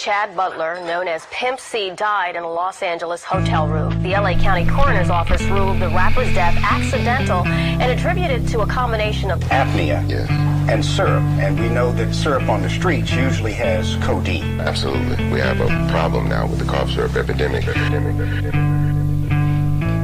Chad Butler, known as Pimp C, died in a Los Angeles hotel room. The LA County Coroner's Office ruled the rapper's death accidental and attributed to a combination of apnea and syrup. And we know that syrup on the streets usually has codeine. Absolutely. We have a problem now with the cough syrup epidemic.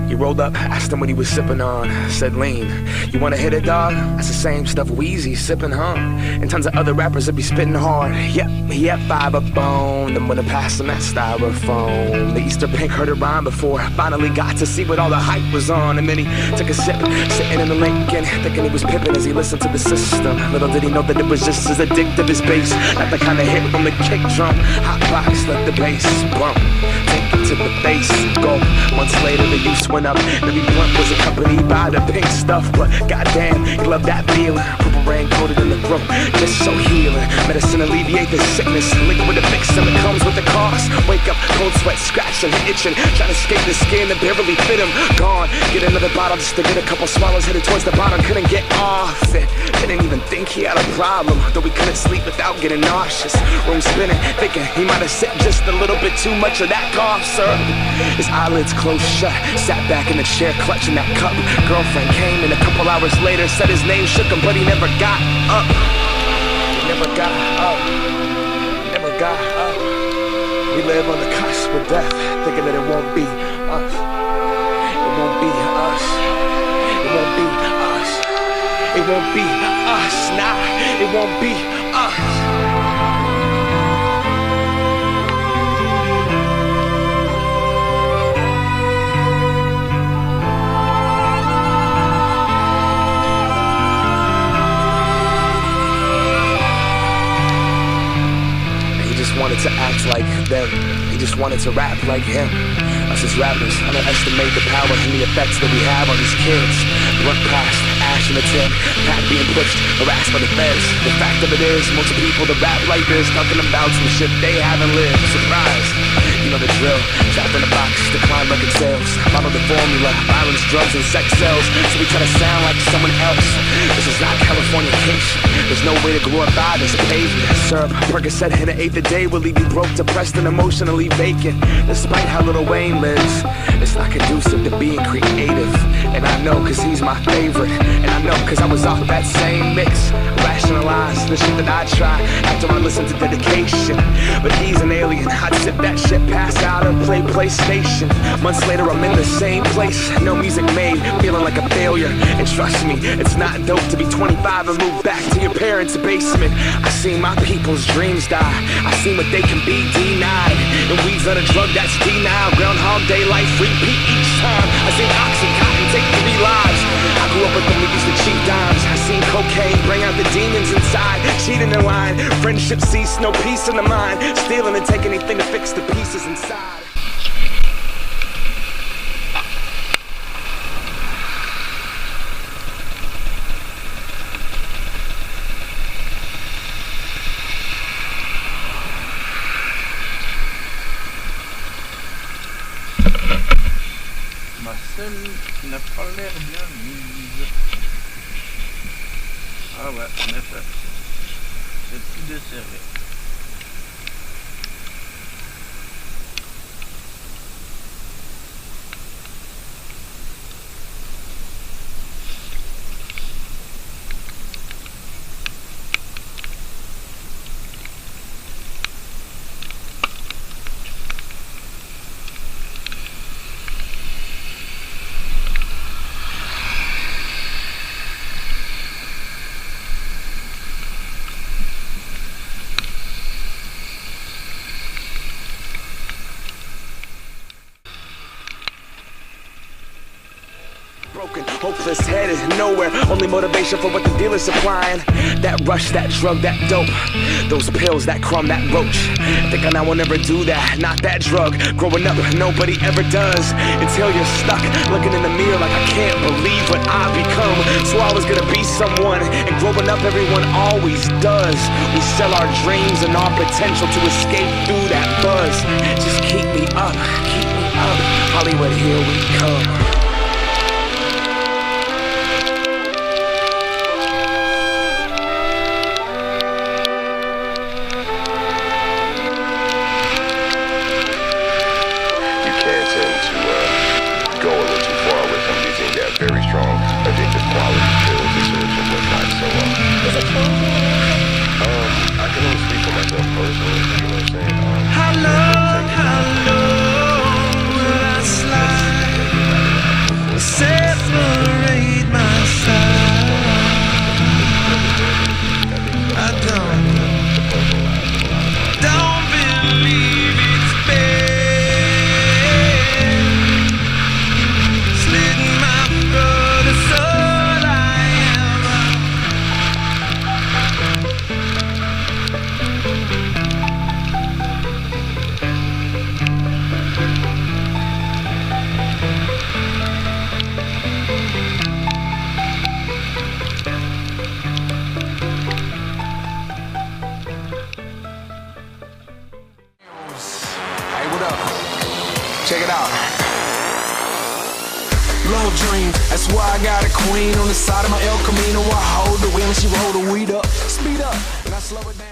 He rolled up, asked him what he was sipping on. Said, lean. You wanna hit it, dog? That's the same stuff Weezy's sipping, huh? And tons of other rappers that be spitting hard. Yep, he had fiber bone. I'm gonna pass him that styrofoam. The Easter Bank heard it rhyme before. Finally got to see what all the hype was on. And then he took a sip, sitting in the Lincoln, thinking he was pimping as he listened to the system. Little did he know that it was just as addictive as bass. Not the kind of hit from the kick drum. Hot box, let the bass bump. Take it to the base, go. Months later, the use went up. Every blunt was accompanied by the pink stuff. But goddamn, he loved that feeling. Purple rain coated in the throat, just so healing. Medicine alleviate the sickness. Liquid to fix them, it comes with the cost. Wake up, cold sweat, scratching, itching. Trying to escape the skin that barely fit him. Gone, get another bottle just to get a couple swallows. Headed towards the bottom, couldn't get off it. Didn't even think he had a problem, though he couldn't sleep without getting nauseous. Room spinning, thinking he might have sipped just a little bit too much of that cough syrup. His eyelids closed shut, sat back in the chair clutching that cup. Girlfriend came in a couple hours later, said his name shook him, but he never got up. He never got up. Never got up. We live on the cusp of death, thinking that it won't be us. It won't be us. It won't be us. It won't be us. Nah, it won't be us. Wanted to act like them. He just wanted to rap like him. Us as rappers underestimate the power and the effects that we have on these kids. Blunt past, ash in the tin, pack being pushed, harassed by the feds. The fact of it is, most people that rap like this talking about some shit they haven't lived. Surprise, you know the drill. Trapped in a box, decline record sales. Follow the formula, violence, drugs, and sex sells. So we try to sound like someone else. This is not Californication. There's no way to glorify this pavement. Syrup, Percocet, hit an eighth a day will leave you broke, depressed, and emotionally vacant. Despite how Lil Wayne lives, it's not conducive to being creative. And I know cause he's my favorite. And I know cause I was off that same mix. Rationalize the shit that I try after I listen to Dedication. But he's an alien, I'd sip that shit, pass out and play PlayStation. Months later I'm in the same place, no music made, feeling like a failure. And trust me, it's not dope to be 25 and move back to your parents' basement. I seen my people's dreams die, I seen what they can be denied. And weed's not a drug, that's denial. Groundhog Day life, repeat each time. I seen Oxycontin take 3 lives. I grew up with them, we used to cheat dimes. I seen cocaine bring out the demons inside. Cheating in line, friendship cease, no peace in the mind. Stealing and take anything to fix the pieces inside. Ma selle qui n'a pas l'air bien mise. Ah ouais, en effet. C'est tout desserré. Broken, hopeless, headed nowhere. Only motivation for what the dealer's supplying. That rush, that drug, that dope. Those pills, that crumb, that roach. Thinking I will never do that, not that drug. Growing up, nobody ever does. Until you're stuck, looking in the mirror like I can't believe what I've become. So I was gonna be someone, and growing up everyone always does. We sell our dreams and our potential to escape through that buzz. Just keep me up, keep me up. Hollywood, here we come. quality feels and such and whatnot. So, Is it changing the music? I can only speak for myself personally, you know what I'm saying? How long will I slide? Separate my side. I don't believe it's fair. Slitting my throat is all I am. Hey, what up? Check it out. Love dream, that's why I got a queen on the side of my El Camino. I hold the wheel and she roll the weed up. Speed up, and I slow it down.